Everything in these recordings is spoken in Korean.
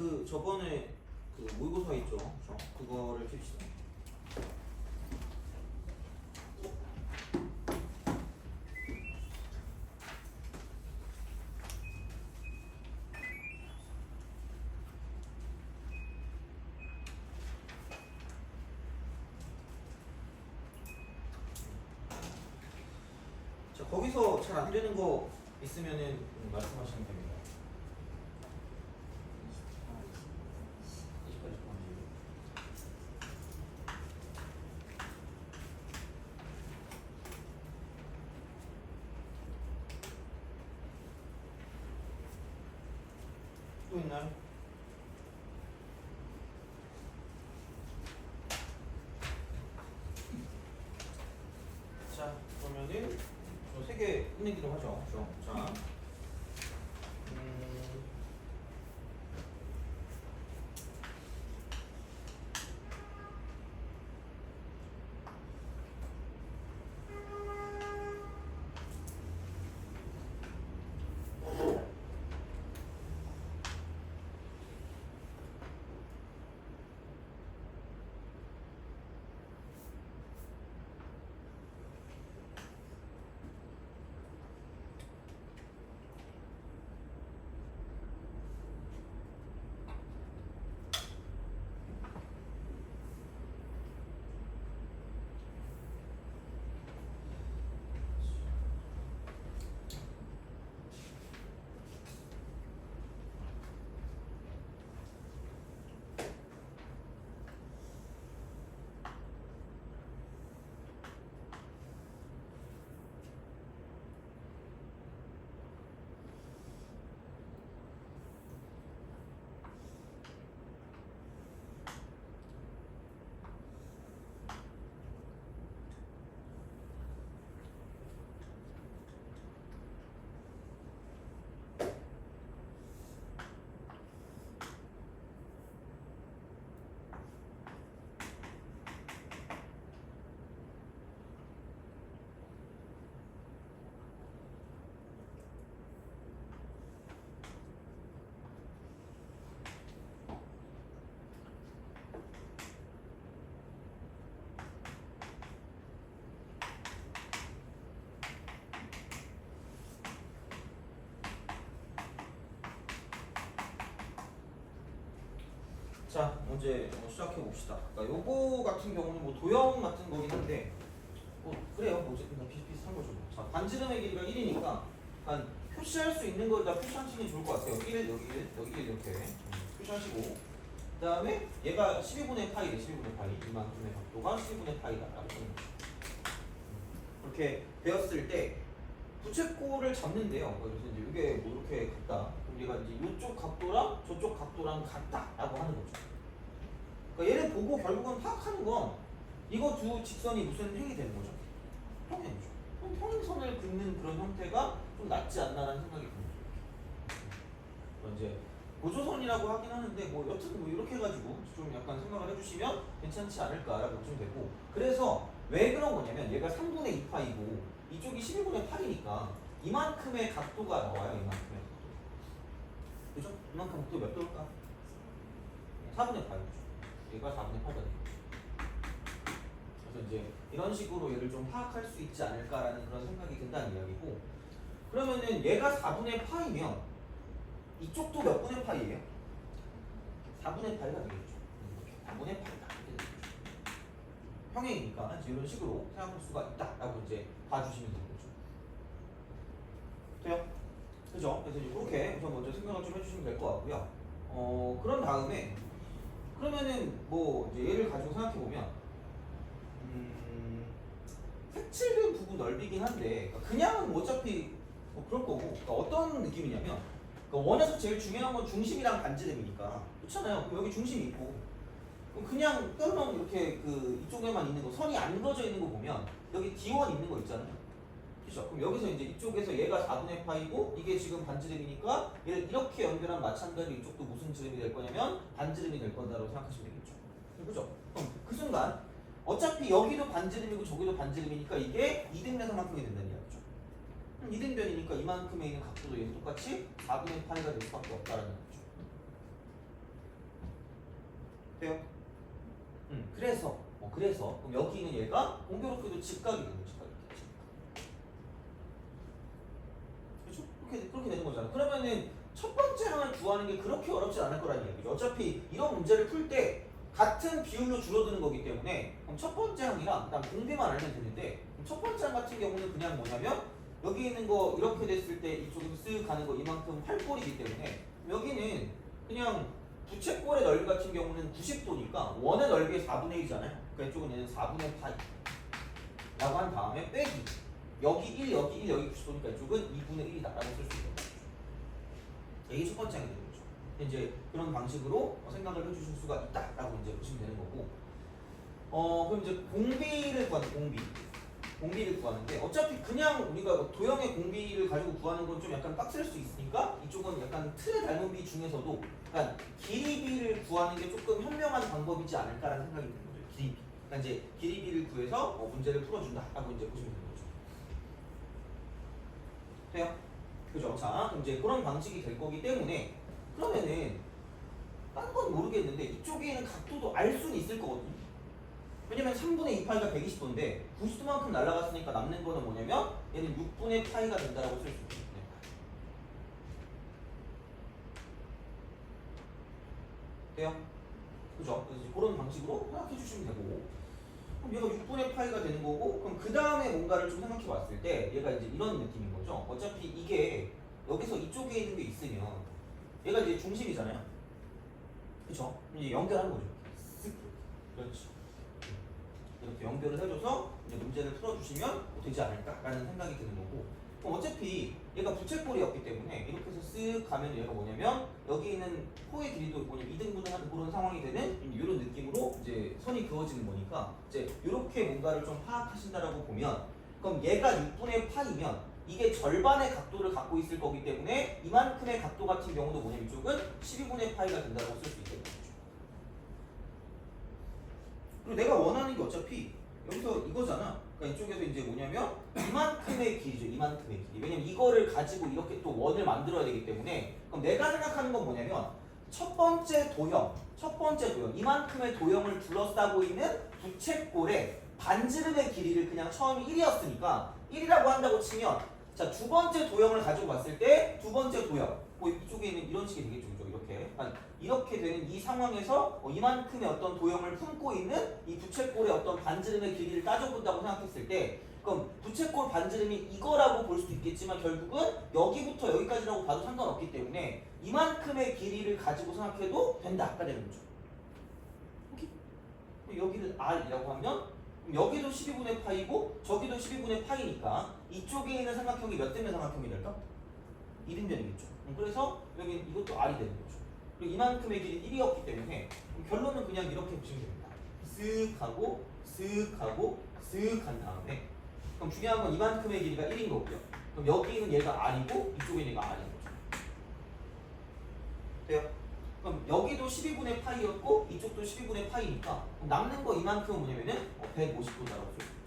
그 저번에 그 모의고사 있죠? 그죠? 그거를 킵시다. 자, 거기서 잘 안 되는 거 있으면은 말씀하시면 됩니다. 28, 29. 또 있나요? 자, 그러면은 저 세 개 끝내기로 하죠. 그죠? 자, 자, 문제 시작해 봅시다. 그러니까 요거 같은 경우는 뭐 도형 같은 거긴 한데, 그래요. 뭐 어쨌든 다 비슷비슷한 거죠. 자, 반지름의 길이가 1이니까 한 표시할 수 있는 걸 다 표시하시는 게 좋을 것 같아요. 1, 여기 1, 여기 1 이렇게 표시하시고, 그 다음에 얘가 12분의 파이래. 12분의 파이. 이만큼의 각도가 12분의 파이다. 라고 쓰는 거죠. 이렇게 배웠을 때 부채꼴을 잡는데요. 그래서 이제 이게 뭐 이렇게 같다. 우리가 이제 이쪽 각도랑 저쪽 각도랑 같다라고 하는 거죠. 그러니까 얘를 보고 결국은 파악하는 건 이거 두 직선이 무슨 행이 되는 거죠? 평행이죠. 그럼 평행선을 긋는 그런 형태가 좀 낫지 않나라는 생각이 듭니다. 이제 보조선이라고 하긴 하는데 뭐 여튼 뭐 이렇게 해가지고 좀 약간 생각을 해주시면 괜찮지 않을까라고 보시면 되고, 그래서 왜 그런 거냐면 얘가 3분의 2파이고 이쪽이 12분의 8이니까 이만큼의 각도가 나와요. 이만큼의 각도. 그죠? 이만큼 각도 몇 도일까? 4분의 8이죠. 얘가 4분의 8가 돼요. 그래서 이제 이런 식으로 얘를 좀 파악할 수 있지 않을까라는 그런 생각이 든다는 이야기고, 그러면은 얘가 4분의 파이면 이쪽도 몇 분의 파이예요? 4분의 8가 되겠죠. 이렇게 4분의 8이다. 이렇게 되겠죠. 평행이니까 이런 식으로 생각할 수가 있다라고 이제 봐주시면 되는 거죠. 돼요? 그죠? 그래서 이렇게 우선 먼저 생각을 좀 해주시면 될 것 같고요. 그런 다음에 그러면은 뭐 이제 얘를 가지고 생각해 보면 색칠된 부분 넓이긴 한데 그냥 뭐 어차피 뭐 그럴 거고, 그러니까 어떤 느낌이냐면 그러니까 원에서 제일 중요한 건 중심이랑 반지름이니까 그렇잖아요. 그럼 여기 중심이 있고 그럼 그냥 뼈랑 이렇게 그 이쪽에만 있는 거 선이 안 그어져 있는 거 보면 여기 D1 있는 거 있잖아요. 그렇죠? 그럼 여기서 이제 이쪽에서 얘가 4분의 파이고 이게 지금 반지름이니까 얘를 이렇게 연결한 마찬가지로 이쪽도 무슨 지름이 될 거냐면 반지름이 될 거다라고 생각하시면 되겠죠. 그죠? 그럼 그 순간 어차피 여기도 반지름이고 저기도 반지름이니까 이게 이등변상만큼이 된다는 이야기죠. 이등변이니까 이만큼에 있는 각도도 얘도 똑같이 4분의 파이가 될 수밖에 없다라는 거죠. 돼요? 그래서 그럼 여기 있는 얘가 공교롭게도 직각이 되는 거죠. 그렇죠? 그렇게 되는 거잖아. 그러면은 첫 번째 항을 구하는 게 그렇게 어렵지 않을 거라는 얘기죠. 어차피 이런 문제를 풀 때 같은 비율로 줄어드는 거기 때문에 그럼 첫 번째 항이랑 그다음 공비만 알면 되는데 첫 번째 항 같은 경우는 그냥 뭐냐면 여기 있는 거 이렇게 됐을 때 이쪽에서 쓱 가는 거 이만큼 활골이기 때문에 여기는 그냥 부채꼴의 넓이 같은 경우는 90도니까 원의 넓이의 4분의 1이잖아요. 그러니까 이쪽은 얘는 4분의 파이 라고 한 다음에 빼기 여기 1, 여기 1, 여기 90도니까 이쪽은 2분의 1이다 라고 쓸 수 있는 거죠. 이게 첫 번째 항이 되는 거죠. 이제 그런 방식으로 생각을 해주실 수가 있다라고 이제 보시면 되는 거고 그럼 이제 공비를 구하는데 어차피 그냥 우리가 도형의 공비를 가지고 구하는 건 좀 약간 빡셀 수 있으니까 이쪽은 약간 틀에 닮은 비 중에서도 약간 길이비를 구하는 게 조금 현명한 방법이지 않을까라는 생각이 드는 거죠. 길이비. 그러니까 이제 길이비를 구해서 문제를 풀어준다라고 이제 보시면 되는 거죠. 돼요? 그죠? 자, 그럼 이제 그런 방식이 될 거기 때문에 그러면은 딴 건 모르겠는데 이쪽에 있는 각도도 알 수는 있을 거거든요. 왜냐면 3분의 2파이가 120도인데 90도만큼 날아갔으니까 남는 거는 뭐냐면 얘는 6분의 파이가 된다라고 쓸 수 있거든요. 돼요? 그죠? 그래서 그런 방식으로 생각해 주시면 되고 그럼 얘가 6분의 파이가 되는 거고 그럼 그 다음에 뭔가를 좀 생각해 봤을 때 얘가 이제 이런 느낌인 거죠. 어차피 이게 여기서 이쪽에 있는 게 있으면 얘가 이제 중심이잖아요. 그쵸? 이제 연결하는 거죠. 그렇지. 이렇게 연결을 해줘서 이제 문제를 풀어주시면 되지 않을까라는 생각이 드는 거고 그럼 어차피 얘가 부채꼴이었기 때문에 이렇게 해서 쓱 가면 얘가 뭐냐면 여기 있는 코의 길이도 뭐냐면 2등분을 하는 그런 상황이 되는 이런 느낌으로 이제 선이 그어지는 거니까 이제 이렇게 뭔가를 좀 파악하신다라고 보면 그럼 얘가 6분의 파이면 이게 절반의 각도를 갖고 있을 거기 때문에 이만큼의 각도 같은 경우도 뭐냐면 이쪽은 12분의 파이가 된다고 쓸 수 있겠네요. 그리고 내가 원하는 게 어차피 여기서 이거잖아. 그러니까 이쪽에서 이제 뭐냐면 이만큼의 길이죠. 이만큼의 길이. 왜냐면 이거를 가지고 이렇게 또 원을 만들어야 되기 때문에 그럼 내가 생각하는 건 뭐냐면 첫 번째 도형 이만큼의 도형을 둘러싸고 있는 부채꼴의 반지름의 길이를 그냥 처음이 1이었으니까 1이라고 한다고 치면 자, 두 번째 도형을 가지고 봤을 때 두 번째 도형 이쪽에 있는 이런 식이 되겠죠. 그죠? 이렇게 되는 이 상황에서 이만큼의 어떤 도형을 품고 있는 이 부채꼴의 어떤 반지름의 길이를 따져본다고 생각했을 때 그럼 부채꼴 반지름이 이거라고 볼 수도 있겠지만 결국은 여기부터 여기까지라고 봐도 상관없기 때문에 이만큼의 길이를 가지고 생각해도 된다가 되는 거죠. 오케이? 여기를 R이라고 하면 여기도 12분의 파이고 저기도 12분의 파이니까 이쪽에 있는 삼각형이 몇 대면 삼각형이 될까? 2등변이겠죠. 그래서 여기 이것도 R이 되는 거죠. 그리고 이만큼의 길이 1이었기 때문에 결론은 그냥 이렇게 보시면 됩니다. 쓱 하고 쓱 하고 쓱 한 다음에 그럼 중요한 건 이만큼의 길이가 1인 거고요. 그럼 여기 있는 얘가 R이고 이쪽에 있는 얘가 R인 거죠. 돼요? 그럼 여기도 12분의 파이였고 이쪽도 12분의 파이니까 남는 거 이만큼은 뭐냐면은 150도다라고 써 있어요.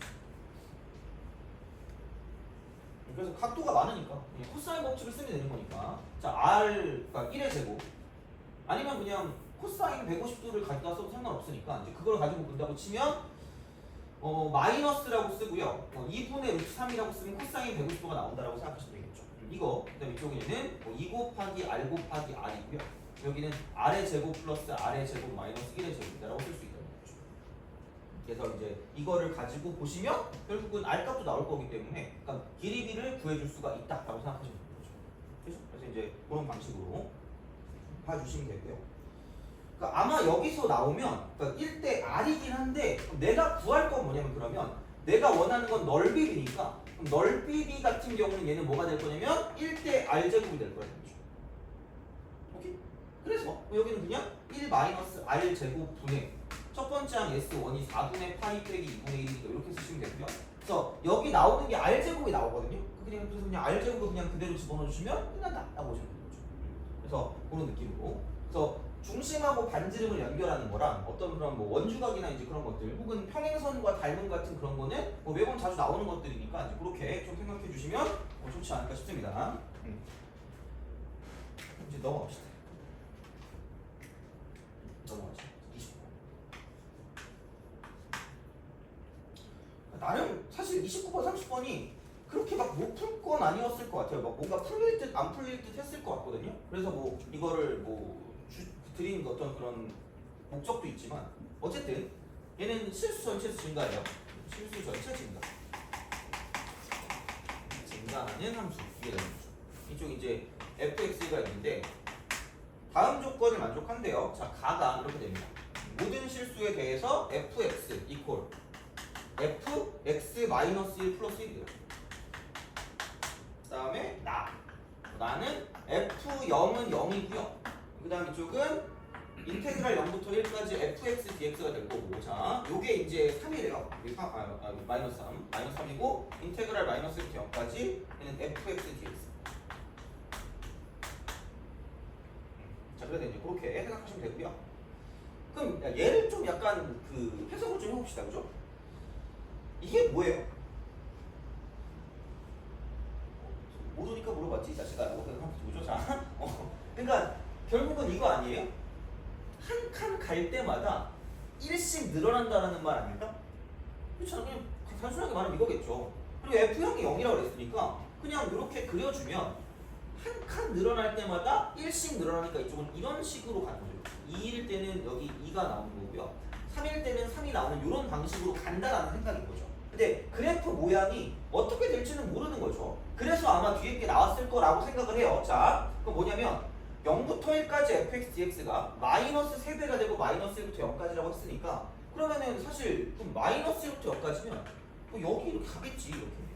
그래서 각도가 많으니까 코사인 법칙을 쓰면 되는 거니까 자 R가 1의 제곱 아니면 그냥 코사인 150도를 가져다 써도 상관없으니까 이제 그걸 가지고 본다고 치면 마이너스라고 쓰고요 2분의 루트 3이라고 쓰면 코사인 150도가 나온다라고 생각하시면 되겠죠. 이거 그다음에 이쪽에는 2 곱하기 R 곱하기 R이고요 여기는 R의 제곱 플러스 R의 제곱 마이너스 1의 제곱이다라고 쓸 수 있다는 거죠. 그래서 이제 이거를 가지고 보시면 결국은 R 값도 나올 거기 때문에 그러니까 길이비를 구해줄 수가 있다라고 생각하시면 되는 거죠. 그래서 이제 그런 방식으로 봐주시면 되고요. 그러니까 아마 여기서 나오면 그러니까 1대 R이긴 한데 내가 구할 건 뭐냐면 그러면 내가 원하는 건 넓이비니까 그럼 넓이비 같은 경우는 얘는 뭐가 될 거냐면 1대 R제곱이 될 거예요. 오케이? 그래서 여기는 그냥 1 마이너스 R제곱 분의 첫 번째 항 S1이 4분의 파이 빼기 2분의 1이니까 이렇게 쓰시면 되고요. 그래서 여기 나오는 게 R제곱이 나오거든요. 그래서 그냥 R제곱을 그냥 그대로 집어넣어 주시면 끝난다라고 보시면 되는 거죠. 그래서 그런 느낌으로 그래서 중심하고 반지름을 연결하는 거랑 어떤 그런 뭐 원주각이나 이제 그런 것들 혹은 평행선과 닮은 같은 그런 거는 뭐 매번 자주 나오는 것들이니까 이제 그렇게 좀 생각해 주시면 좋지 않을까 싶습니다. 이제 넘어갑시다. 넘어가죠. 29. 나름 사실 29번, 30번이 그렇게 막 못 풀 건 아니었을 것 같아요. 막 뭔가 풀릴 듯 안 풀릴 듯 했을 것 같거든요. 그래서 뭐 이거를 뭐 드린 어떤 그런 목적도 있지만 어쨌든 얘는 실수 전체에서 증가해요. 실수 전체 증가. 증가하는 함수 이게 되는 거죠. 이쪽 이제 fx가 있는데 다음 조건을 만족한대요. 자, 가가 이렇게 됩니다. 모든 실수에 대해서 fx 이퀄 fx-1 플러스 1이에요. 그 다음에 나는 f0은 0이고요. 그 다음 이쪽은 인테그랄 0부터 1까지 fx dx가 될 거고, 자, 요게 이제 3이래요. 마이너스 3. 마이너스 3이고, 인테그랄 마이너스 1부터 0까지 얘는 fx dx. 자, 그래서 이제 그렇게 생각하시면 되고요. 그럼 얘를 좀 약간 그 해석을 좀 해봅시다. 그죠? 이게 뭐예요? 모르니까 물어봤지, 이 자식아. 한번 보죠. 자, 그러니까 결국은 이거 아니에요? 한 칸 갈 때마다 1씩 늘어난다는 말 아닙니까? 그렇잖아. 그냥 단순하게 말하면 이거겠죠. 그리고 F형이 0이라고 그랬으니까 그냥 이렇게 그려주면 한 칸 늘어날 때마다 1씩 늘어나니까 이쪽은 이런 식으로 가는 거죠. 2일 때는 여기 2가 나오는 거고요. 3일 때는 3이 나오는 이런 방식으로 간다라는 생각인 거죠. 근데 그래프 모양이 어떻게 될지는 모르는 거죠. 그래서 아마 뒤에 게 나왔을 거라고 생각을 해요. 자, 그럼 뭐냐면 0부터 1까지 fx dx가 마이너스 3배가 되고 마이너스 1부터 0까지라고 했으니까 그러면은 사실 그럼 마이너스 1부터 0까지면 뭐 여기 이렇게 가겠지 이렇게.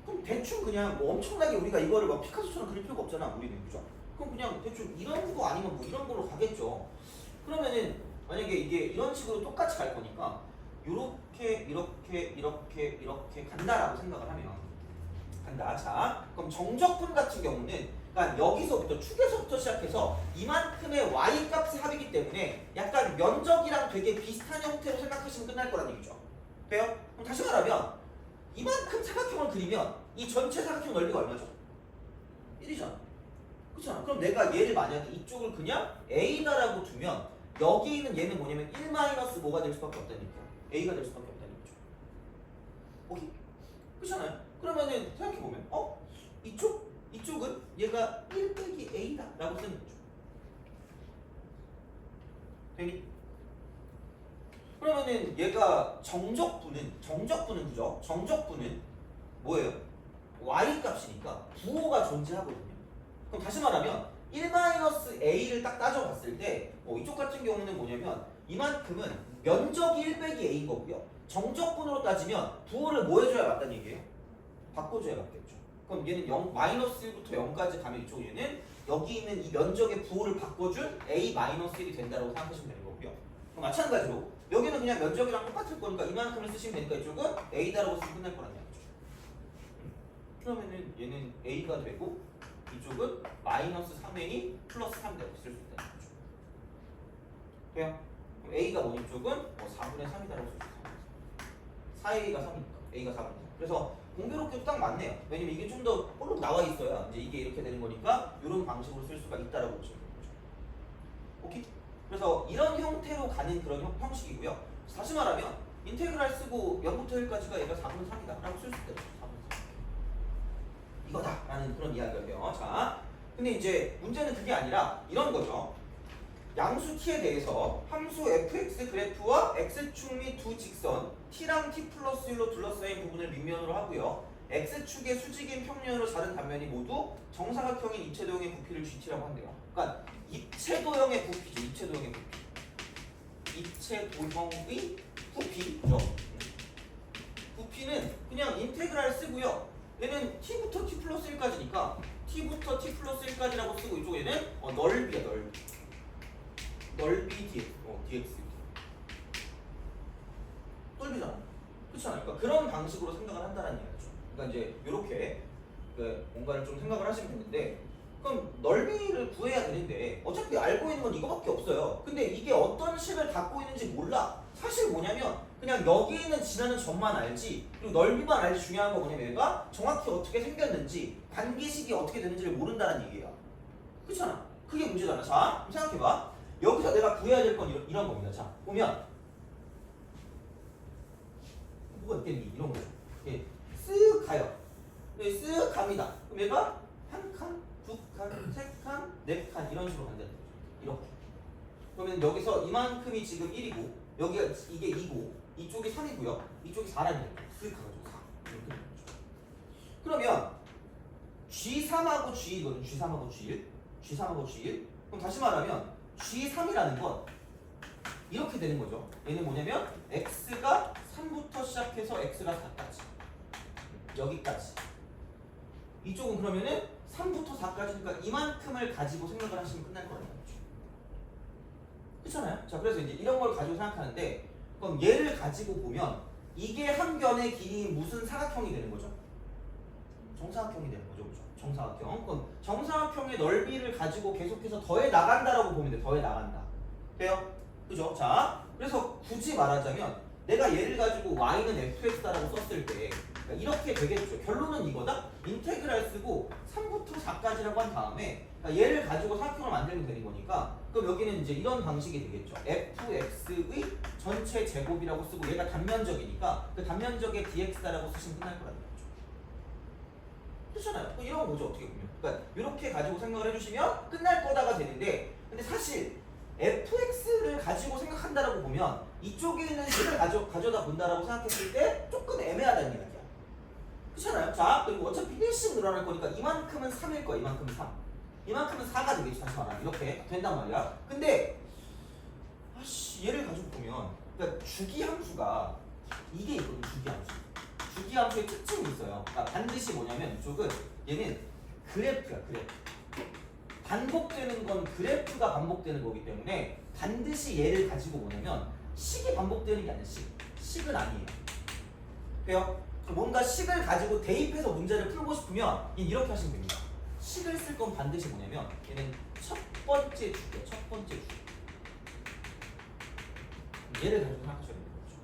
그럼 대충 그냥 뭐 엄청나게 우리가 이거를 막 피카소처럼 그릴 필요가 없잖아 우리는. 그죠? 그럼 그냥 대충 이런 거 아니면 뭐 이런 걸로 가겠죠. 그러면은 만약에 이게 이런 식으로 똑같이 갈 거니까 이렇게 간다라고 생각을 하면 간다. 자, 그럼 정적분 같은 경우는 그러니까 여기서부터 축에서부터 시작해서 이만큼의 y 값의 합이기 때문에 약간 면적이랑 되게 비슷한 형태로 생각하시면 끝날 거라는 얘기죠. 돼요? 그럼 다시 말하면 이만큼 사각형을 그리면 이 전체 사각형 넓이가 얼마죠? 1이잖아. 그렇잖아. 그럼 내가 얘를 만약에 이쪽을 그냥 a다라고 두면 여기 있는 얘는 뭐냐면 1 마이너스 뭐가 될 수밖에 없다는 얘기죠. a가 될 수밖에 없다는 얘기죠. 오케이? 그렇잖아요. 그러면은 생각해보면 이쪽은 얘가 1 빼기 a다 라고 쓰는 거죠. 되니? 그러면은 얘가 정적분은 그죠? 정적분은 뭐예요? y 값이니까 부호가 존재하거든요. 그럼 다시 말하면 1-a를 딱 따져봤을 때 이쪽 같은 경우는 뭐냐면 이만큼은 면적이 1 빼기 a인 거고요. 정적분으로 따지면 부호를 뭐 해줘야 맞다는 얘기예요? 바꿔줘야 맞겠죠. 그럼 얘는 마이너스 1부터 0까지 가면 이쪽 얘는 여기 있는 이 면적의 부호를 바꿔준 a-1이 된다고 생각하시면 되는 거고요. 그럼 마찬가지로 여기는 그냥 면적이랑 똑같을 거니까 이만큼을 쓰시면 되니까 이쪽은 a다라고 쓰면 끝날 거란 얘기죠. 그러면은 얘는 a가 되고 이쪽은 마이너스 3a 플러스 3이라고 쓸 수 있다는 거죠. 돼요? 그럼 a가 뭐니 이쪽은 4분의 3이다라고 쓸 수 있어요. 4a가 3이니까 a가 4분의 3. 그래서 공교롭게도 딱 맞네요. 왜냐면 이게 좀 더 볼록 나와 있어야 이제 이게 이렇게 되는 거니까 이런 방식으로 쓸 수가 있다라고 보시면 되는 거죠. 오케이? 그래서 이런 형태로 가는 그런 형식이고요. 다시 말하면 인테그랄 쓰고 0부터 1까지가 얘가 4분의 3이다 라고 쓸 수 있다. 4분의 3. 이거다 라는 그런 이야기가 돼요. 자, 근데 이제 문제는 그게 아니라 이런 거죠. 양수 t에 대해서 함수 fx 그래프와 x축 및 두 직선 t랑 t 플러스 1로 둘러싸인 부분을 밑면으로 하고요. x축의 수직인 평면으로 자른 단면이 모두 정사각형인 입체도형의 부피를 gt라고 한대요. 그러니까 입체도형의 부피죠. 입체도형의 부피. 입체도형의 부피죠. 부피는 그냥 인테그랄 쓰고요. 얘는 t부터 t 플러스 1까지니까 t부터 t 플러스 1까지라고 쓰고 이쪽에는 넓이야 넓이 dx 넓이잖아. 그렇잖아. 그러니까 그런 방식으로 생각을 한다는 얘기죠. 그러니까 이제 이렇게 뭔가를 좀 생각을 하시면 되는데 그럼 넓이를 구해야 되는데 어차피 알고 있는 건 이거밖에 없어요. 근데 이게 어떤 식을 갖고 있는지 몰라. 사실 뭐냐면 그냥 여기 있는 지나는 점만 알지 그리고 넓이만 알지 중요한 거 뭐냐면 얘가 정확히 어떻게 생겼는지 관계식이 어떻게 되는지를 모른다는 얘기예요. 그렇잖아. 그게 문제잖아. 자, 생각해봐. 여기서 내가 구해야 될 건 이런 겁니다. 자, 보면 F가 있겠니? 이런 거죠. 예, 쓱 가요. 예, 쓱 갑니다. 그럼 얘가 한 칸, 두 칸, 세 칸, 네 칸 이런 식으로 간다는 거죠. 이렇게. 그러면 여기서 이만큼이 지금 1이고 여기가 이게 2고 이쪽이 3이고요. 이쪽이 4라는 거예요. 쓱 가가지고 4. 이렇게 되는 거죠. 그러면 G3하고 G1이거든. G3하고 G1. G3하고 G1. 그럼 다시 말하면 G3이라는 건 이렇게 되는 거죠. 얘는 뭐냐면 X가 3부터 시작해서 X가 4까지. 여기까지. 이쪽은 그러면은 3부터 4까지니까 이만큼을 가지고 생각을 하시면 끝날 거라는 거죠. 그렇잖아요? 자, 그래서 이제 이런 걸 가지고 생각하는데 그럼 얘를 가지고 보면 이게 한 변의 길이인 무슨 사각형이 되는 거죠? 정사각형이 되는 거죠. 그죠? 정사각형. 그럼 정사각형의 넓이를 가지고 계속해서 더해 나간다라고 보면 돼. 더해 나간다. 돼요? 그죠? 자, 그래서 굳이 말하자면 내가 얘를 가지고 y는 fx다라고 썼을 때 그러니까 이렇게 되겠죠. 결론은 이거다. 인테그랄 쓰고 3부터 4까지라고 한 다음에 그러니까 얘를 가지고 사각형을 만들면 되는 거니까 그럼 여기는 이제 이런 방식이 되겠죠. fx의 전체 제곱이라고 쓰고 얘가 단면적이니까 그 단면적의 dx다라고 쓰시면 끝날 거라는 거죠. 그렇잖아요. 이런 거죠. 어떻게 보면. 그러니까 이렇게 가지고 생각을 해주시면 끝날 거다가 되는데 근데 사실 fx를 가지고 생각한다라고 보면 이쪽에 있는 식을 가져다 본다라고 생각했을 때 조금 애매하다는 이야기야. 그렇잖아요. 자, 그리고 어차피 1씩 늘어날 거니까 이만큼은 3일 거야. 이만큼은 3. 이만큼은 4가 되겠지. 다시 말하면 이렇게 된단 말이야. 근데 얘를 가지고 보면 그러니까 주기함수가 이게 있거든. 주기함수. 주기함수의 특징이 있어요. 그러니까 반드시 뭐냐면 이쪽은 얘는 그래프야. 그래프. 반복되는 건 그래프가 반복되는 거기 때문에 반드시 얘를 가지고 뭐냐면 식이 반복되는 게 아니야. 식은 아니에요. 돼요? 뭔가 식을 가지고 대입해서 문제를 풀고 싶으면 이렇게 하시면 됩니다. 식을 쓸 건 반드시 뭐냐면 얘는 첫 번째 주기야. 첫 번째 주기. 얘를 가지고 생각하셔야 되는 거죠.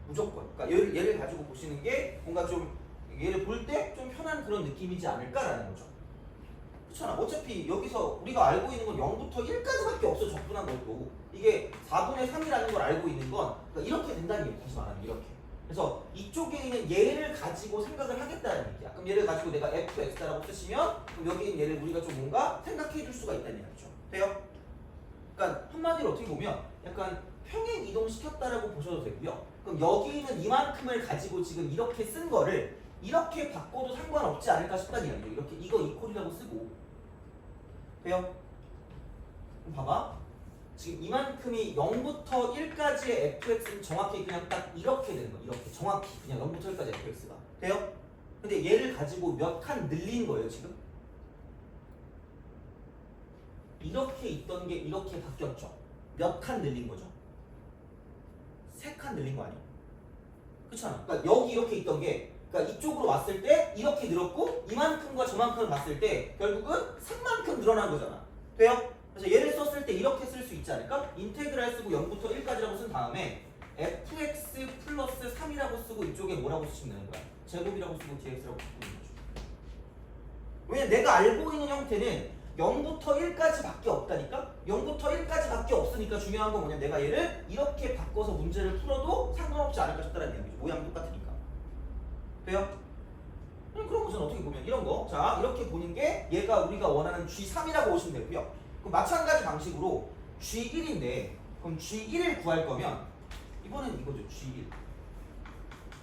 무조건. 그러니까 얘를 가지고 보시는 게 뭔가 좀 얘를 볼 때 좀 편한 그런 느낌이지 않을까라는 거죠. 그렇잖아. 어차피 여기서 우리가 알고 있는 건 0부터 1까지밖에 없어. 적분한 것도 이게 4분의 3이라는 걸 알고 있는 건 그러니까 이렇게 된다는 얘기. 다시 말하면 이렇게. 그래서 이쪽에 있는 얘를 가지고 생각을 하겠다는 얘기야. 그럼 얘를 가지고 내가 fx라고 쓰시면 그럼 여기 있는 얘를 우리가 좀 뭔가 생각해 줄 수가 있다는 얘기죠. 돼요? 그러니까 한마디로 어떻게 보면 약간 평행 이동시켰다라고 보셔도 되고요. 그럼 여기 있는 이만큼을 가지고 지금 이렇게 쓴 거를 이렇게 바꿔도 상관없지 않을까 싶다는 이야기죠. 이렇게 이거 이퀄이라고 쓰고 돼요? 그럼 봐봐. 지금 이만큼이 0부터 1까지의 fx는 정확히 그냥 딱 이렇게 되는 거예요. 이렇게 정확히 그냥 0부터 1까지 fx가 돼요? 근데 얘를 가지고 몇 칸 늘린 거예요 지금? 이렇게 있던 게 이렇게 바뀌었죠. 몇 칸 늘린 거죠? 3칸 늘린 거 아니에요? 그렇잖아. 그러니까 여기 이렇게 있던 게 그러니까 이쪽으로 왔을 때 이렇게 늘었고 이만큼과 저만큼을 봤을 때 결국은 3만큼 늘어난 거잖아. 돼요? 그래서 얘를 썼을 때 이렇게 쓸 수 있지 않을까? 인테그랄 쓰고 0부터 1까지라고 쓴 다음에 fx 플러스 3이라고 쓰고 이쪽에 뭐라고 쓰시면 되는 거야? 제곱이라고 쓰고 dx라고 쓰면 되는 거죠. 왜냐면 내가 알고 있는 형태는 0부터 1까지 밖에 없다니까? 0부터 1까지 밖에 없으니까 중요한 건 뭐냐면 내가 얘를 이렇게 바꿔서 문제를 풀어도 상관없지 않을까 싶다는 얘기죠. 모양 똑같으니까. 돼요? 그런 것은 어떻게 보면 이런 거. 자, 이렇게 보는 게 얘가 우리가 원하는 G3이라고 보시면 되고요. 그럼 마찬가지 방식으로 G1인데 그럼 G1을 구할 거면 이번엔 이거죠. G1.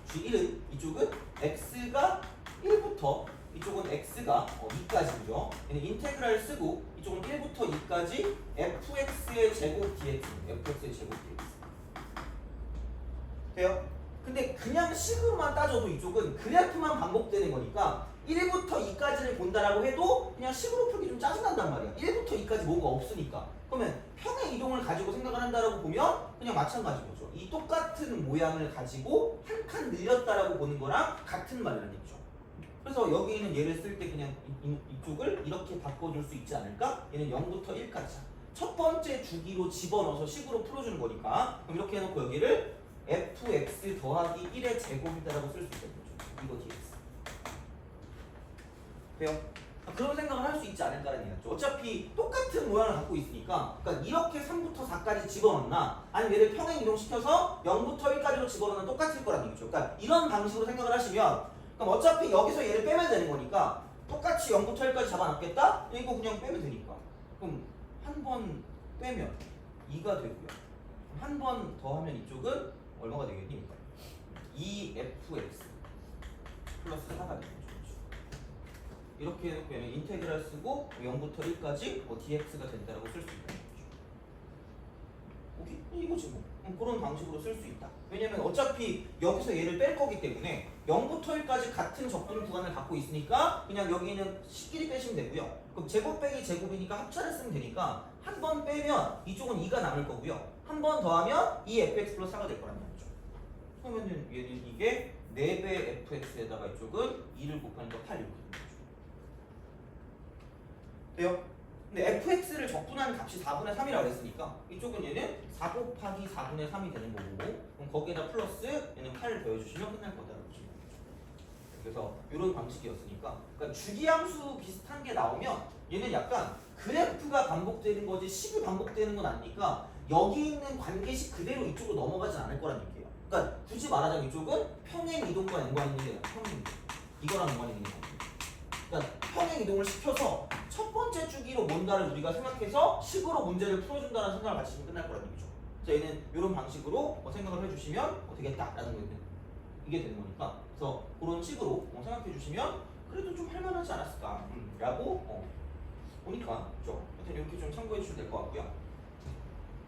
G1은 이쪽은 X가 1부터 이쪽은 X가 2까지 그죠? 얘는 인테그랄 쓰고 이쪽은 1부터 2까지 fx의 제곱 dx fx의 제곱 dx 돼요? 근데 그냥 식으로만 따져도 이쪽은 그래프만 반복되는 거니까 1부터 2까지를 본다라고 해도 그냥 식으로 풀기 좀 짜증난단 말이야. 1부터 2까지 뭐가 없으니까. 그러면 평행 이동을 가지고 생각을 한다라고 보면 그냥 마찬가지 거죠. 이 똑같은 모양을 가지고 한 칸 늘렸다라고 보는 거랑 같은 말이라는 얘기죠. 그래서 여기 있는 얘를 쓸 때 그냥 이쪽을 이렇게 바꿔줄 수 있지 않을까? 얘는 0부터 1까지. 첫 번째 주기로 집어넣어서 식으로 풀어주는 거니까. 그럼 이렇게 해놓고 여기를 fx 더하기 1의 제곱이다라고 쓸 수 있는 거죠. 이거 dx. 돼요? 그런 생각을 할 수 있지 않을까라는 얘기죠. 어차피 똑같은 모양을 갖고 있으니까 그러니까 이렇게 3부터 4까지 집어넣나 아니면 얘를 평행 이동시켜서 0부터 1까지로 집어넣으면 똑같을 거라는 얘기죠. 그러니까 이런 방식으로 생각을 하시면 그럼 어차피 여기서 얘를 빼면 되는 거니까 똑같이 0부터 1까지 잡아놨겠다? 이거 그냥 빼면 되니까 그럼 한 번 빼면 2가 되고요. 한 번 더 하면 이쪽은 얼마가 되겠니? 2fx 플러스 4가 되겠죠. 이렇게 해놓고 얘는 인테그랄 쓰고 0부터 1까지 dx가 된다라고 쓸 수 있다. 오케이? 이거지 뭐. 그런 방식으로 쓸 수 있다. 왜냐면 어차피 여기서 얘를 뺄 거기 때문에 0부터 1까지 같은 적분 구간을 갖고 있으니까 그냥 여기는 식끼리 빼시면 되고요. 그럼 제곱 빼기 제곱이니까 합차를 쓰면 되니까 한 번 빼면 이쪽은 2가 남을 거고요. 한 번 더하면 2fx 플러스 4가 될 거란 말이죠. 그러면은 얘는 이게 4배 fx에다가 이쪽은 2를 곱하니까 8 이렇게 됩니다. 돼요? 근데 fx를 적분하는 값이 4분의 3이라고 했으니까 이쪽은 얘는 4 곱하기 4분의 3이 되는 거고 그럼 거기에다 플러스 얘는 8을 더해주시면 끝날 거다라고 보시면 되죠. 그래서 이런 방식이었으니까 그러니까 주기함수 비슷한 게 나오면 얘는 약간 그래프가 반복되는 거지 식이 반복되는 건 아니니까 여기 있는 관계식 그대로 이쪽으로 넘어가진 않을 거란 얘기예요. 그러니까 굳이 말하자면 이쪽은 평행 이동과 연관 있는 게 평행 이동 이거랑 연관 있는 게 그러니까 평행 이동을 시켜서 첫 번째 주기로 뭔가를 우리가 생각해서 식으로 문제를 풀어준다는 생각을 가지시면 끝날 거라는 얘기죠. 그래서 얘는 이런 방식으로 생각을 해주시면 되겠다라는 거예요. 이게 되는 거니까. 그래서 그런 식으로 생각해 주시면 그래도 좀 할만하지 않았을까 라고 보니까 그렇죠. 하여튼 이렇게 좀 참고해 주시면 될 것 같고요.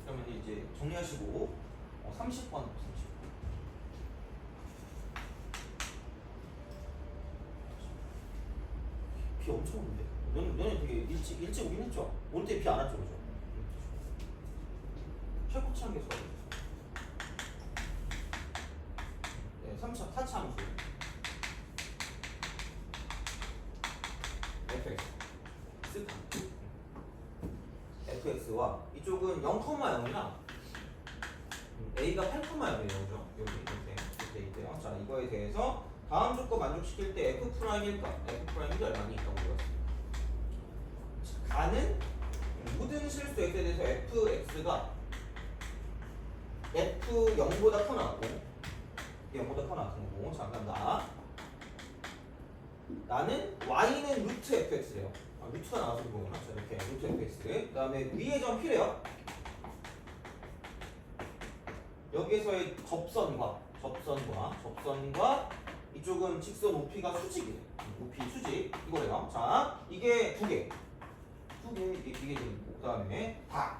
그러면 이제 정리하시고 30번 비 엄청 오는데 너네 되게 일찍 오긴 했죠? 올 때 비 안 왔죠, 그죠? 최고치 한개 써야 네, 3차 4차 함수 fx 스타 fx와 이쪽은 0,0이랑 a가 8,0이에요, 그죠? 여기 이렇게 있대요. 자, 이거에 대해서 다음 조건 만족시킬 때 f'일까? f'이 얼마니 있다고 배웠습니다. 가는 모든 실수 x에 대해서 fx가 f0보다 커 나왔고 0보다 커 나왔던 거고 잠깐 나는 y는 루트 fx래요. 루트가 나와서 그거구나. 자, 이렇게 루트 fx 그 다음에 위의 점 p래요. 여기에서의 접선과 이쪽은 직선 OP가 수직이에요. OP 수직 이거래요. 자, 이게 두 개 이게 있고 그 다음에 다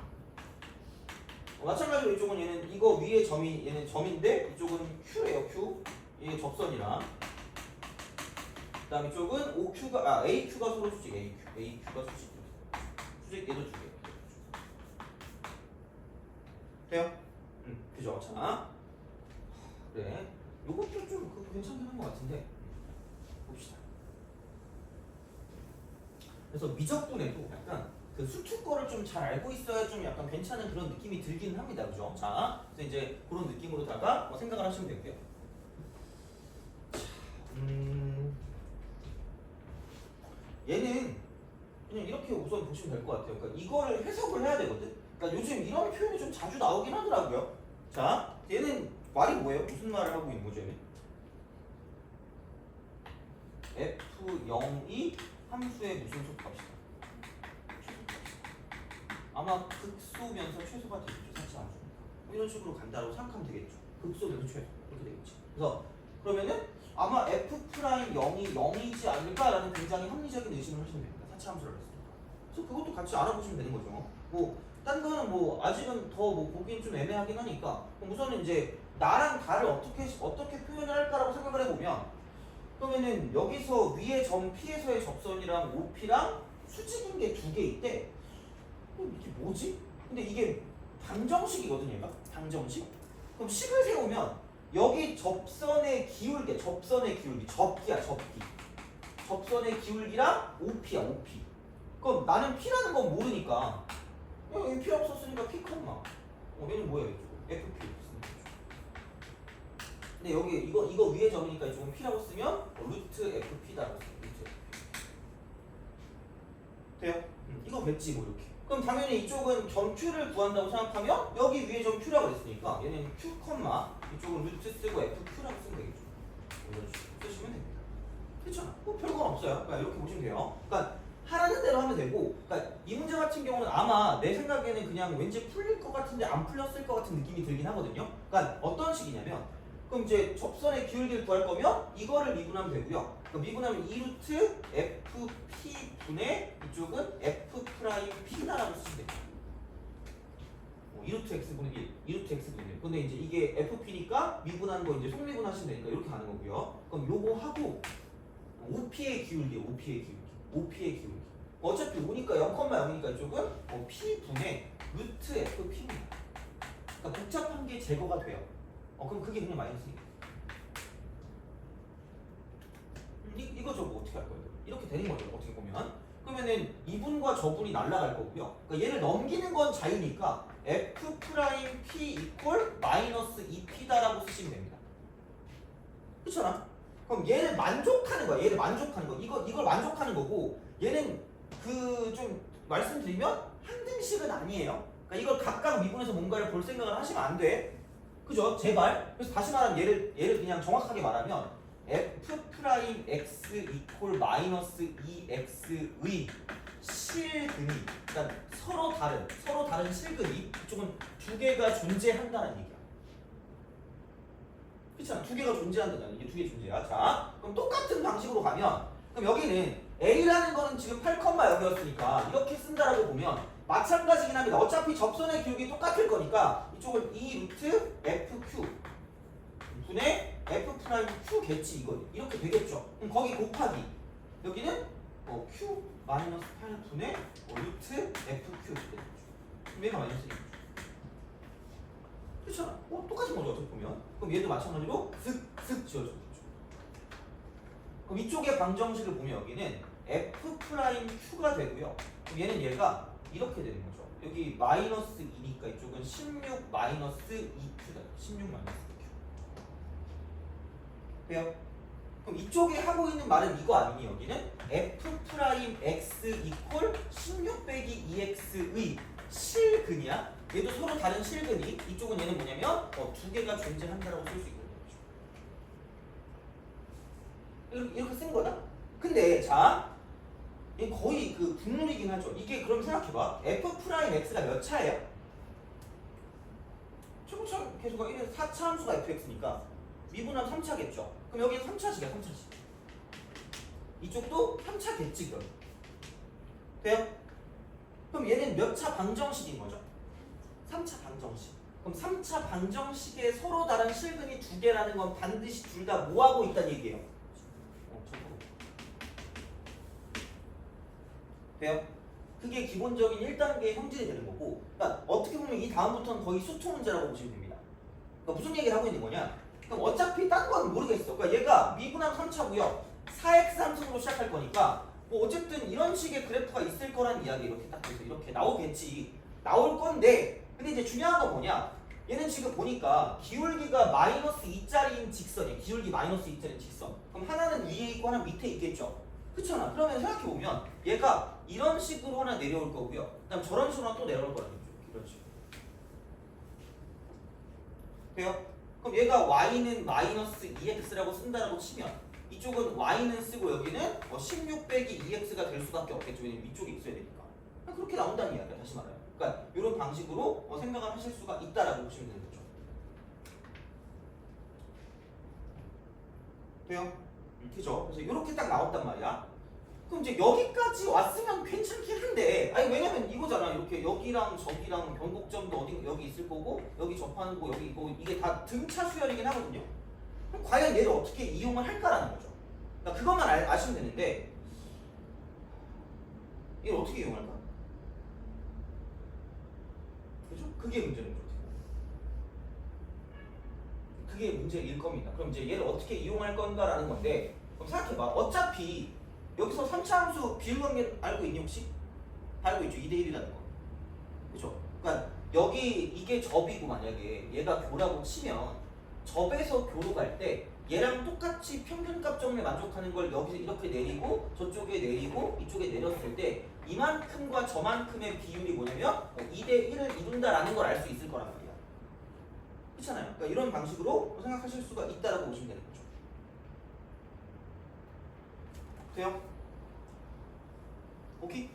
마찬가지로 이쪽은 얘는 이거 위에 점이 얘는 점인데 이쪽은 Q래요. Q 이게 접선이랑 그 다음 이쪽은 OQ가 AQ가 서로 수직 AQ가 수직 얘도 두 개 돼요? 그죠? 자 그래 요것도 좀 괜찮긴 한 것 같은데 봅시다. 그래서 미적분에도 약간 그 수투 거를 좀 잘 알고 있어야 좀 약간 괜찮은 그런 느낌이 들기는 합니다. 그죠? 자, 그래서 이제 그런 느낌으로다가 생각을 하시면 되고요. 얘는 그냥 이렇게 우선 보시면 될 것 같아요. 그러니까 이거를 해석을 해야 되거든. 그러니까 요즘 이런 표현이 좀 자주 나오긴 하더라고요. 자, 얘는 말이 뭐예요? 무슨 말을 하고 있는 거죠, 얘는? f0이 함수의 무슨 속값이다. 아마 극소면서 최소가 되겠죠. 사치 함수니까. 뭐 이런 식으로 간다고 생각하면 되겠죠. 극소면서 최소 이렇게 되겠지. 그래서 그러면은 아마 f'0이 0이지 않을까라는 굉장히 합리적인 의심을 하시면 됩니다. 사치 함수를 했으니까. 그래서 그것도 같이 알아보시면 되는 거죠. 딴 거는 아직은 더 보기엔 좀 애매하긴 하니까 우선은 이제 나랑 다를 어떻게 표현을 할까라고 생각을 해보면 그러면은 여기서 위에 점 P에서의 접선이랑 OP랑 수직인 게 두 개 있대. 이게 뭐지? 근데 이게 방정식이거든요, 얘가. 방정식? 그럼 식을 세우면 여기 접선의 기울기, 접기야, 접기. 접선의 기울기랑 OP야, OP. 그럼 나는 P라는 건 모르니까 여기 P 없었으니까 P 컴마. 얘는 뭐야, 이쪽? FP. 근데 여기 이거 위에 점이니까 이쪽은 P라고 쓰면 루트 FP다라고 써요. 루트 FP. 돼요? 이거 겠지 뭐 이렇게. 그럼 당연히 이쪽은 점 Q를 구한다고 생각하면 여기 위에 점 Q라고 했으니까 얘는 Q, 이쪽은 루트 쓰고 FQ라고 쓰면 되겠죠. 이런 식으로 쓰시면 됩니다. 그렇잖아. 뭐 별건 없어요. 그러니까 이렇게 보시면 돼요. 그러니까 하라는 대로 하면 되고, 그러니까 이 문제 같은 경우는 아마 내 생각에는 그냥 왠지 풀릴 것 같은데 안 풀렸을 것 같은 느낌이 들긴 하거든요. 그러니까 어떤 식이냐면, 그럼 이제 접선의 기울기를 구할 거면 이거를 미분하면 되고요. 그러니까 미분하면 2루트 FP 분의 이쪽은 F 프라임 P다라고 쓰시면 돼요. 2루트 X 분의 1, 2루트 X 분의 1. 근데 이제 이게 FP니까 미분하는 거 이제 속미분 하시면 되니까 이렇게 하는 거고요. 그럼 요거 하고 OP의 기울기예요. OP의 기울기. 어차피 5니까 0,0이니까 이쪽은 P분의 루트 FP입니다. 그러니까 복잡한 게 제거가 돼요. 그럼 그게 그냥 마이너스니까. 이거 저거 어떻게 할 거예요? 이렇게 되는 거죠. 어떻게 보면. 그러면은 이분과 저분이 날아갈 거고요. 그러니까 얘를 넘기는 건 자유니까 F 프라임 P 이퀄 마이너스 2P다라고 쓰시면 됩니다. 그렇잖아? 그럼 얘를 만족하는 거야. 얘를 만족하는 거. 이걸 만족하는 거고, 얘는 그 좀 말씀드리면 한 등식은 아니에요. 그러니까 이걸 각각 미분해서 뭔가를 볼 생각을 하시면 안 돼. 그죠? 제발. 그래서 다시 말하면 얘를 그냥 정확하게 말하면 F 프라임 X 이퀄 마이너스 2X의 실근이, 그러니까 서로 다른 실근이 이쪽은 두 개가 존재한다는 얘기야. 그렇잖아. 두 개가 존재한다는 이게 두 개 존재야. 자, 그럼 똑같은 방식으로 가면, 그럼 여기는 A라는 거는 지금 8,0이었으니까 이렇게 쓴다라고 보면 마찬가지긴 합니다. 어차피 접선의 기울기 똑같을 거니까 이쪽은 2루트 FQ 분의 F 프라임 Q겠지 이거. 이렇게 되겠죠. 그럼 거기 곱하기 여기는 Q 마이너스 8분의 루트 FQ 되겠죠. 그럼 얘가 마이너스 1이죠. 그렇잖아. 똑같은 거죠 어떻게 보면. 그럼 얘도 마찬가지로 슥슥 지어져있죠. 그럼 이쪽의 방정식을 보면 여기는 F 프라임 Q가 되고요. 그럼 얘는 얘가 이렇게 되는 거죠. 여기 마이너스 2니까 이쪽은 16 마이너스 2Q다. 16 마이너스 2Q. 돼요? 그럼 이쪽에 하고 있는 말은 이거 아니니 여기는 F 프라임 X 이퀄 16 빼기 2X의 실근이야. 얘도 서로 다른 실근이, 이쪽은 얘는 뭐냐면 두 개가 존재한다라고 쓸 수 있거든요. 이렇게 쓴 거다. 근데 자, 얘 거의 그 국룰이긴 하죠. 이게 그럼 생각해봐. F 프라임 X가 몇 차예요? 최고차 계수가 1에 4차 함수가 fx니까 미분하면 3차겠죠. 그럼 여기는 3차식이야. 3차식. 이쪽도 3차겠지 그럼. 돼요? 그럼 얘는 몇 차 방정식인 거죠? 3차 방정식. 그럼 3차 방정식에 서로 다른 실근이 두 개라는 건 반드시 둘 다 뭐하고 있다는 얘기예요? 돼요? 그게 기본적인 1단계의 형질이 되는 거고, 그러니까 어떻게 보면 이 다음부터는 거의 수투 문제라고 보시면 됩니다. 그러니까 무슨 얘기를 하고 있는 거냐? 그럼 어차피 딴 건 모르겠어. 그러니까 얘가 미분하면 3차고요. 4x 함수로 시작할 거니까 뭐 어쨌든 이런 식의 그래프가 있을 거란 이야기. 이렇게 딱 해서 이렇게 나오겠지. 나올 건데, 근데 이제 중요한 건 뭐냐? 얘는 지금 보니까 기울기가 마이너스 2짜리인 직선이에요. 기울기 마이너스 2짜리인 직선. 그럼 하나는 위에 있고 하나 밑에 있겠죠. 그렇잖아. 그러면 생각해보면 얘가 이런 식으로 하나 내려올 거고요. 그 다음 저런 식으로 하나 또 내려올 거라는 거죠. 이런 식으로. 돼요? 그럼 얘가 y는 마이너스 2x라고 쓴다라고 치면 이쪽은 y는 쓰고 여기는 16 빼기 2x가 될 수밖에 없겠죠. 왜냐면 위쪽에 있어야 되니까. 그렇게 나온다는 이야기야. 다시 말해요. 그러니까 이런 방식으로 생각을 하실 수가 있다라고 보시면 되는 거죠. 돼요? 그죠? 그래서 이렇게 딱 나왔단 말이야. 그럼 이제 여기까지 왔으면 괜찮긴 한데, 아니 왜냐면 이거잖아. 이렇게 여기랑 저기랑 변곡점도 어디 여기 있을 거고, 여기 접하는 거 여기 있고, 이게 다 등차 수열이긴 하거든요. 그럼 과연 얘를 어떻게 이용을 할까라는 거죠. 그러니까 그것만 아시면 되는데, 이걸 어떻게 이용할까? 그죠? 그게 문제는 거죠. 그게 문제일 겁니다. 그럼 이제 얘를 어떻게 이용할 건가라는 건데, 그럼 생각해봐. 어차피 여기서 3차 함수 비율관계 알고 있니 혹시? 알고 있죠. 2대1이라는 거. 그죠? 그러니까 여기 이게 접이고 만약에 얘가 교라고 치면 접에서 교로 갈 때 얘랑 똑같이 평균값 정도에 만족하는 걸 여기서 이렇게 내리고 저쪽에 내리고 이쪽에 내렸을 때 이만큼과 저만큼의 비율이 뭐냐면 2대1을 이룬다라는 걸 알 수 있을 거란 말이야. 그렇잖아요. 그러니까 이런 방식으로 생각하실 수가 있다라고 보시면 되는 거죠. 돼요? 오케이?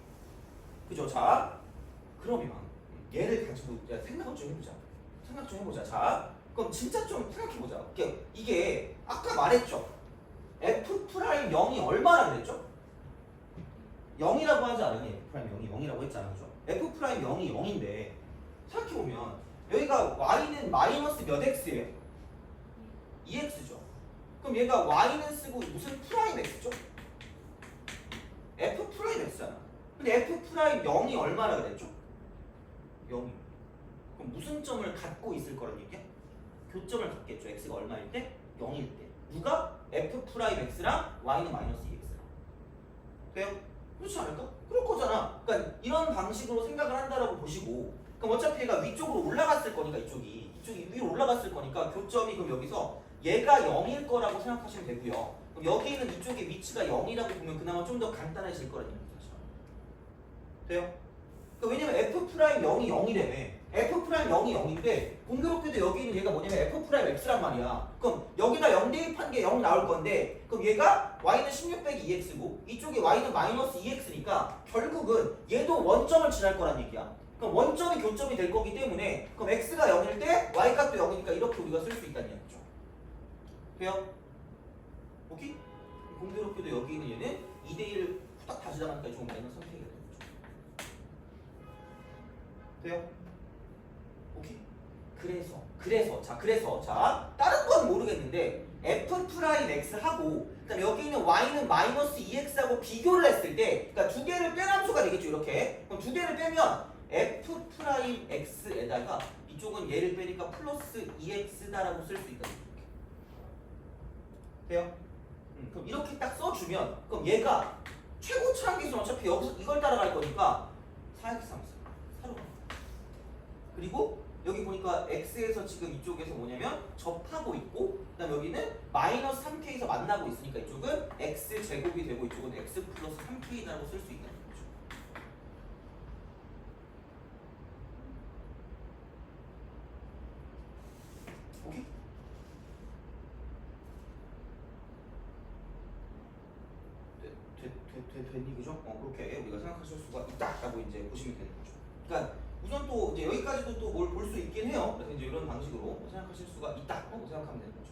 그죠? 자, 그러면 얘를 가지고 생각을 좀 해보자. 생각 좀 해보자. 자, 그럼 진짜 좀 생각해보자. 이게 아까 말했죠. F 프라임 0이 얼마나 그랬죠? 0이라고 하지 않으니 F 프라임 0이 0이라고 했잖아. 그죠? F 프라임 0이 0인데 생각해보면 여기가 y는 마이너스 몇 x예요? 2x죠. 그럼 얘가 y는 쓰고 무슨 프라임 x죠? F 프라임 x잖아. 근데 F 프라임 0이 얼마나 그랬죠? 0이. 그럼 무슨 점을 갖고 있을 거란 얘기야? 교점을 갖겠죠. x가 얼마일 때? 0일 때. 누가? F 프라임 x랑 y는 마이너스 2x랑. 돼요? 그렇지 않을까? 그럴 거잖아. 그러니까 이런 방식으로 생각을 한다라고 보시고, 그럼 어차피 얘가 위쪽으로 올라갔을 거니까 이쪽이 위로 올라갔을 거니까 교점이 그럼 여기서 얘가 0일 거라고 생각하시면 되고요. 그럼 여기는 이쪽의 위치가 0이라고 보면 그나마 좀 더 간단해질 거라는 얘기죠. 돼요? 그러니까 왜냐면 F 프라임 0이 0이래매. F 프라임 0이 0인데 공교롭게도 여기 있는 얘가 뭐냐면 F 프라임 X란 말이야. 그럼 여기다 0 대입한 게 0 나올 건데 그럼 얘가 Y는 16 빼기 2X고 이쪽에 Y는 마이너스 2X니까 결국은 얘도 원점을 지날 거란 얘기야. 그럼 원점이 교점이 될 거기 때문에 그럼 X가 0일 때 Y 값도 0이니까 이렇게 우리가 쓸 수 있다는 얘기죠. 돼요? 오케이? 공교롭게도 여기 있는 얘는 2대1 후딱 다 지나가니까 좀 마이너스 3K가 되는 거죠. 돼요? 오케이? 그래서 다른 건 모르겠는데 F 프라임 X하고 그다음에 여기 있는 Y는 마이너스 2X하고 비교를 했을 때 그러니까 두 개를 뺀 함수가 되겠죠. 이렇게. 그럼 두 개를 빼면 F 프라임 X에다가 이쪽은 얘를 빼니까 플러스 2X다라고 쓸 수 있다. 돼요? 그럼 이렇게 딱 써주면 그럼 얘가 최고 차항기수는 어차피 여기서 이걸 따라갈 거니까 4X 함수 사로 갑니다. 그리고 여기 보니까 X에서 지금 이쪽에서 뭐냐면 접하고 있고 그 다음에 여기는 마이너스 3K에서 만나고 있으니까 이쪽은 X 제곱이 되고 이쪽은 X 플러스 3K라고 쓸 수 있다는 거죠. 오케이? 된 얘기죠? 그렇게 우리가 생각하실 수가 있다라고 이제 보시면 되는 거죠. 그러니까 우선 또 이제 여기까지도 또 뭘 볼 수 있긴 해요. 그래서 이제 이런 방식으로 생각하실 수가 있다고 생각하면 되는 거죠.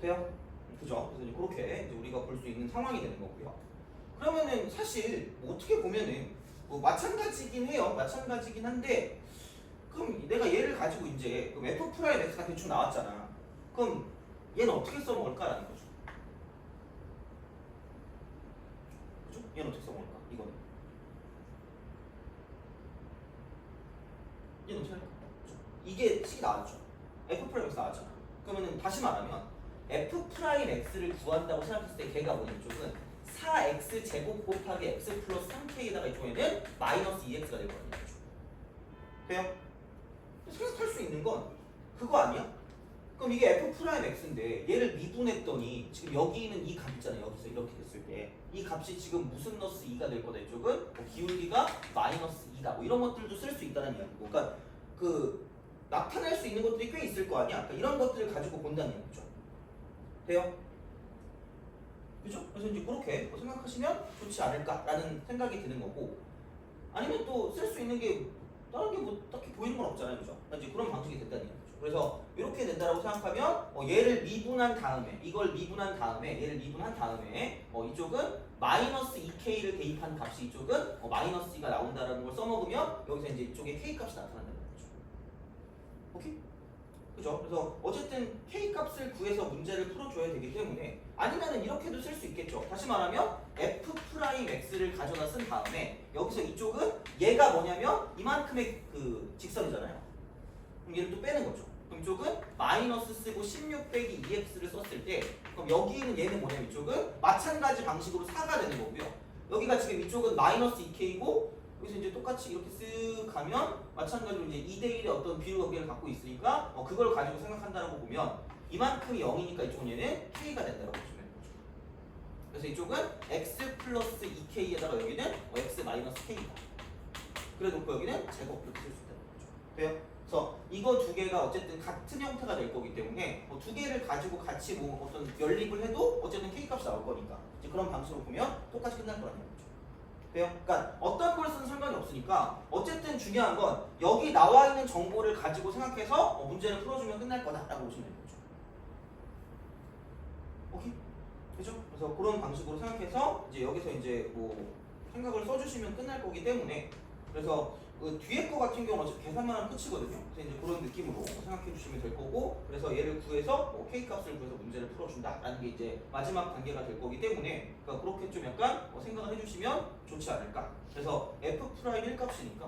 돼요? 그죠? 그래서 이제 그렇게 이제 우리가 볼 수 있는 상황이 되는 거고요. 그러면은 사실 뭐 어떻게 보면은 뭐 마찬가지긴 해요. 마찬가지긴 한데 그럼 내가 얘를 가지고 이제 그럼 F 프라임 X가 대충 나왔잖아. 그럼 얘는 어떻게 써먹을까라는 거죠. 그죠? 얘는 어떻게 써먹을까? 이거는 얘는 어떻게 할까? 그죠? 이게 식이 나왔죠. F 프라임 X 나왔잖아. 그러면은 다시 말하면 F 프라임 X를 구한다고 생각했을 때 걔가 뭐냐 이쪽은 4X 제곱 곱하기 X 플러스 3K에다가 이쪽에는 마이너스 2X가 될 거라는 거죠. 돼요? 생각할 수 있는 건 그거 아니야? 그럼 이게 F 프라임 X인데 얘를 미분했더니 지금 여기 있는 이 값 있잖아요. 여기서 이렇게 됐을 때 이 값이 지금 무슨 너스 2가 될 거다 이쪽은 뭐 기울기가 마이너스 2다 뭐 이런 것들도 쓸 수 있다는 얘기고 그러니까 그 나타낼 수 있는 것들이 꽤 있을 거 아니야? 그러니까 이런 것들을 가지고 본다는 얘기죠. 돼요? 그죠? 그래서 이제 그렇게 생각하시면 좋지 않을까라는 생각이 드는 거고 아니면 또 쓸 수 있는 게 다른 게 뭐 딱히 보이는 건 없잖아요. 그죠? 이제 그런 방식이 된다는 얘기죠. 그래서 이렇게 된다라고 생각하면 얘를 미분한 다음에 이걸 미분한 다음에 얘를 미분한 다음에 이쪽은 마이너스 2K를 대입한 값이 이쪽은 마이너스 2가 나온다라는 걸 써먹으면 여기서 이제 이쪽에 K 값이 나타난다는 거죠. 오케이? 그죠? 그래서 어쨌든 K 값을 구해서 문제를 풀어줘야 되기 때문에 아니면은 이렇게도 쓸 수 있겠죠. 다시 말하면 F 프라임 X를 가져다 쓴 다음에 여기서 이쪽은 얘가 뭐냐면 이만큼의 그 직선이잖아요. 그럼 얘를 또 빼는 거죠. 그럼 이쪽은 마이너스 쓰고 16 빼기 2x를 썼을 때 그럼 여기 있는 얘는 뭐냐면 이쪽은 마찬가지 방식으로 4가 되는 거고요. 여기가 지금 이쪽은 마이너스 2k이고 여기서 이제 똑같이 이렇게 쓱 가면 마찬가지로 이제 2대1의 어떤 비율 관계를 갖고 있으니까 그걸 가지고 생각한다라고 보면 이만큼이 0이니까 이쪽은 얘는 k가 된다고 보시면 되는 거죠. 그래서 이쪽은 x 플러스 2k에다가 여기는 x 마이너스 k다. 그래 놓고 여기는 제곱 이렇게 쓸 수 있다는 거죠. 돼요? 그래서 이거 두 개가 어쨌든 같은 형태가 될 거기 때문에 두 개를 가지고 같이 뭐 어떤 연립을 해도 어쨌든 k 값이 나올 거니까 이제 그런 방식으로 보면 똑같이 끝날 거라는 거죠. 돼요? 그러니까 어떤 걸 쓰는 상관이 없으니까 어쨌든 중요한 건 여기 나와 있는 정보를 가지고 생각해서 문제를 풀어주면 끝날 거다라고 보시면 되는 거죠. 오케이? 그죠? 그래서 그런 방식으로 생각해서 이제 여기서 이제 뭐 생각을 써주시면 끝날 거기 때문에 그래서 그 뒤에 거 같은 경우는 어차피 계산만 하면 끝이거든요. 그래서 이제 그런 느낌으로 생각해 주시면 될 거고, 그래서 얘를 구해서 뭐 K 값을 구해서 문제를 풀어준다라는 게 이제 마지막 단계가 될 거기 때문에, 그러니까 그렇게 좀 약간 생각을 해주시면 좋지 않을까. 그래서 F 프라임 1 값이니까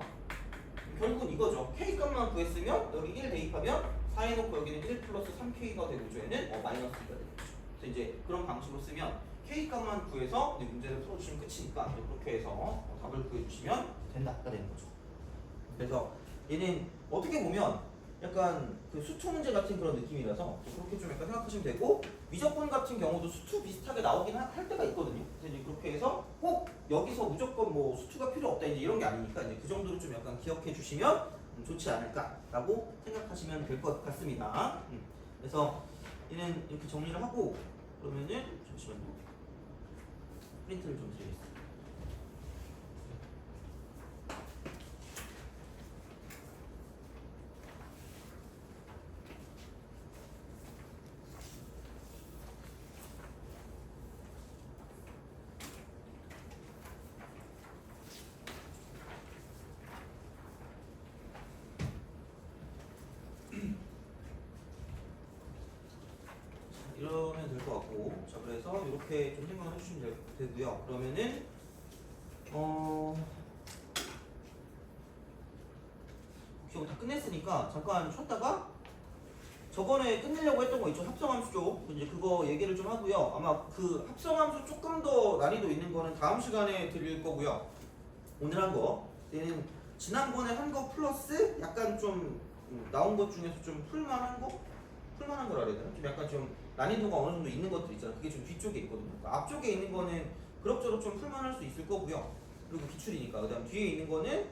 결국은 이거죠. K 값만 구했으면 여기 1 대입하면 4 해놓고 여기는 1 플러스 3K가 되고 얘는 마이너스 2가 되겠죠. 그래서 이제 그런 방식으로 쓰면 K 값만 구해서 이제 문제를 풀어주시면 끝이니까 그렇게 해서 답을 구해주시면 된다가 되는 거죠. 그래서 얘는 어떻게 보면 약간 그 수투 문제 같은 그런 느낌이라서 그렇게 좀 약간 생각하시면 되고, 미적분 같은 경우도 수투 비슷하게 나오긴 할 때가 있거든요. 그래서 이제 그렇게 해서 꼭 여기서 무조건 뭐 수투가 필요 없다 이제 이런 게 아니니까 이제 그 정도로 좀 약간 기억해 주시면 좋지 않을까라고 생각하시면 될 것 같습니다. 그래서 얘는 이렇게 정리를 하고 그러면은 잠시만요. 프린트를 좀 드리겠습니다. 이러면 될 것 같고, 자 그래서 이렇게 좀 생각을 해주시면 되고요. 그러면은 이거 다 끝냈으니까 잠깐 쉬었다가 저번에 끝내려고 했던 거 있죠, 합성함수 쪽. 이제 그거 얘기를 좀 하고요. 아마 그 합성함수 조금 더 난이도 있는 거는 다음 시간에 드릴 거고요. 오늘 한 거 얘는 지난번에 한 거 플러스 약간 좀 나온 것 중에서 좀 풀만한 거? 풀만한 거라 해야 되나? 좀 약간 좀 난이도가 어느 정도 있는 것들 있잖아요. 그게 좀 뒤쪽에 있거든요. 그러니까 앞쪽에 있는 거는 그럭저럭 좀 풀만할 수 있을 거고요. 그리고 기출이니까. 그 다음 뒤에 있는 거는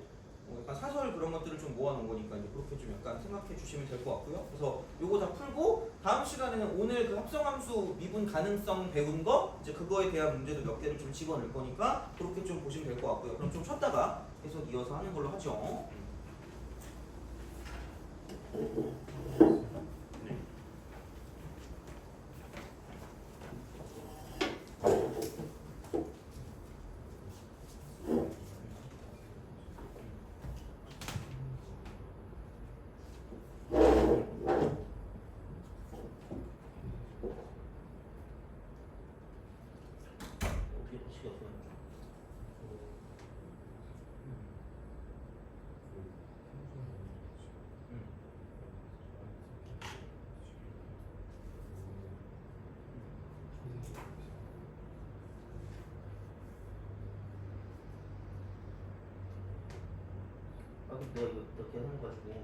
약간 사설 그런 것들을 좀 모아놓은 거니까 이제 그렇게 좀 약간 생각해 주시면 될 것 같고요. 그래서 요거 다 풀고 다음 시간에는 오늘 그 합성함수 미분 가능성 배운 거 이제 그거에 대한 문제도 몇 개를 좀 집어넣을 거니까 그렇게 좀 보시면 될 것 같고요. 그럼 좀 쉬었다가 계속 이어서 하는 걸로 하죠. 내가 이거 계산 가지고